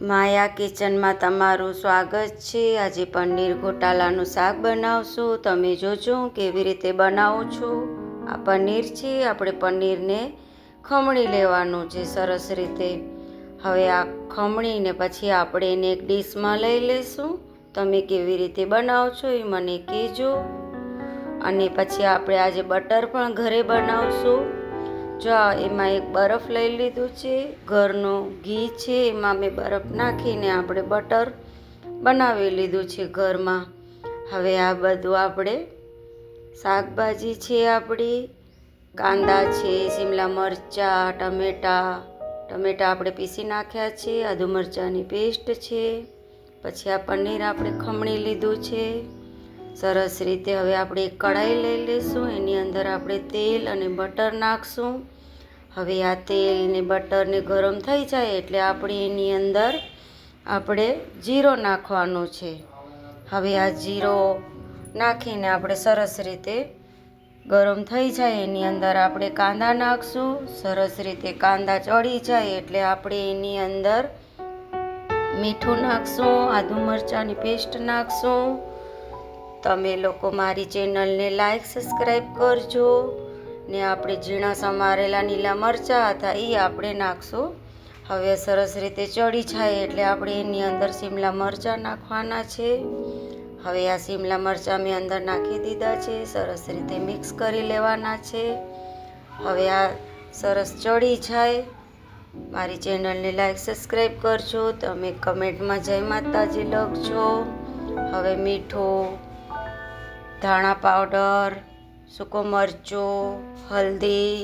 માયા કિચનમાં તમારું સ્વાગત છે। આજે પનીર ગોટાલાનું શાક બનાવશું। તમે જોજો કેવી રીતે બનાવું છું। આ પનીર છે, આપણે પનીરને ખમણી લેવાનું છે સરસ રીતે। હવે આ ખમણીને પછી આપણે એને એક ડીશમાં લઈ લેશું। તમે કેવી રીતે બનાવો છો એ મને કહેજો। અને પછી આપણે આજે બટર પણ ઘરે બનાવશું। જો એમાં એક બરફ લઈ લીધું છે, ઘરનું ઘી છે, એમાં મેં બરફ નાખીને આપણે બટર બનાવી લીધું છે ઘરમાં। હવે આ બધું આપણે શાકભાજી છે, આપણી કાંદા છે, શિમલા મરચાં, ટમેટાં આપણે પીસી નાખ્યા છે, આદુ મરચાંની પેસ્ટ છે, પછી આ પનીર આપણે ખમણી લીધું છે સરસ રીતે। હવે આપણે એક કઢાઈ લઈ લઈશું, એની અંદર આપણે તેલ અને બટર નાખશું। હવે આ તેલ ને બટરને ગરમ થઈ જાય એટલે આપણે એની અંદર આપણે જીરો નાખવાનું છે। હવે આ જીરો નાખીને આપણે સરસ રીતે ગરમ થઈ જાય એની અંદર આપણે કાંદા નાખશું। સરસ રીતે કાંદા ચડી જાય એટલે આપણે એની અંદર મીઠું નાખશું, આદુ મરચાંની પેસ્ટ નાખશું। તમે લોકો મારી ચેનલને લાઈક સબસ્ક્રાઈબ કરજો ને આપણે ઝીણા સમારેલા લીલા મરચાં હતા એ આપણે નાખશું। હવે સરસ રીતે ચડી જાય એટલે આપણે એની અંદર શિમલા મરચાં નાખવાના છે। હવે આ શિમલા મરચાં મેં અંદર નાખી દીધા છે, સરસ રીતે મિક્સ કરી લેવાના છે। હવે આ સરસ ચડી જાય, મારી ચેનલને લાઈક સબસ્ક્રાઈબ કરજો, તમે કમેન્ટમાં જય માતાજી લખજો। હવે મીઠું, ધાણા પાવડર, સૂકો મરચું, હલ્દી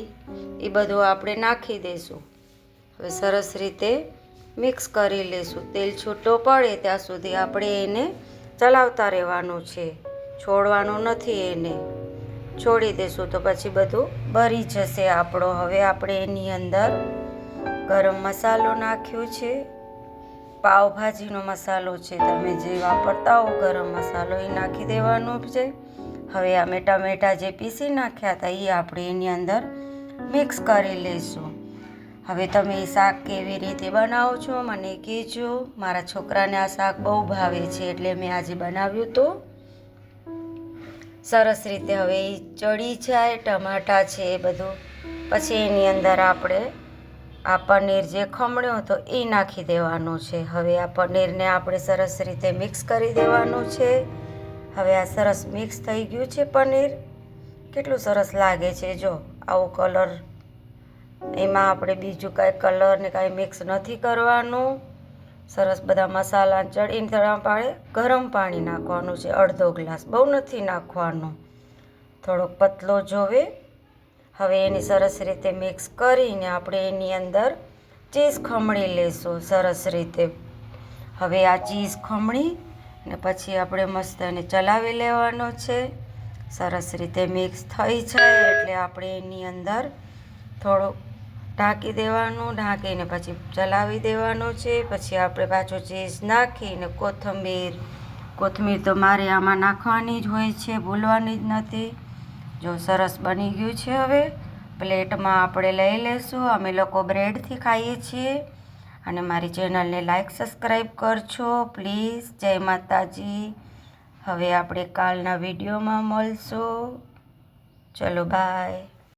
એ બધું આપણે નાખી દઈશું। હવે સરસ રીતે મિક્સ કરી લઈશું। તેલ છૂટો પડે ત્યાં સુધી આપણે એને ચલાવતા રહેવાનું છે, છોડવાનું નથી। એને છોડી દઈશું તો પછી બધું બળી જશે આપણો। હવે આપણે એની અંદર ગરમ મસાલો નાખ્યો છે, પાવભાજીનો મસાલો છે, તમે જે વાપરતા હો ગરમ મસાલો એ નાખી દેવાનો છે। હવે આ મેં ટમેટાં જે પીસી નાખ્યા હતા એ આપણે એની અંદર મિક્સ કરી લઈશું। હવે તમે એ શાક કેવી રીતે બનાવો છો મને કહેજો। મારા છોકરાને આ શાક બહુ ભાવે છે એટલે મેં આજે બનાવ્યું તો સરસ રીતે। હવે એ ચડી જાય, ટમાટા છે એ બધું, પછી એની અંદર આપણે આ પનીર જે ખમણ્યો હતો એ નાખી દેવાનું છે। હવે આ પનીરને આપણે સરસ રીતે મિક્સ કરી દેવાનું છે। હવે આ સરસ મિક્સ થઈ ગયું છે પનીર, કેટલું સરસ લાગે છે। જો આવો કલર, એમાં આપણે બીજું કાંઈ કલર ને કાંઈ મિક્સ નથી કરવાનું। સરસ બધા મસાલા ચડીને તળા પાડે ગરમ પાણી નાખવાનું છે, અડધો ગ્લાસ, બહુ નથી નાખવાનું, થોડોક પતલો જોવે। હવે એની સરસ રીતે મિક્સ કરીને આપણે એની અંદર ચીઝ ખમણી લેશું સરસ રીતે। હવે આ ચીઝ ખમણી ને પછી આપણે મસ્ત એને ચલાવી લેવાનો છે। સરસ રીતે મિક્સ થઈ જાય એટલે આપણે એની અંદર થોડુંક ઢાંકી દેવાનું, ઢાંકીને પછી ચલાવી દેવાનું છે। પછી આપણે પાછું ચીઝ નાખીને કોથમીર તો મારે આમાં નાખવાની જ હોય છે, ભૂલવાની જ નથી। જો સરસ બની ગયું છે। હવે પ્લેટમાં આપણે લઈ લઈશું। અમે લોકો બ્રેડથી ખાઈએ છીએ। અને મારી ચેનલને લાઈક સબસ્ક્રાઈબ કરજો પ્લીઝ। જય માતાજી। હવે આપણે કાલના વિડીયોમાં મળશું। ચલો બાય।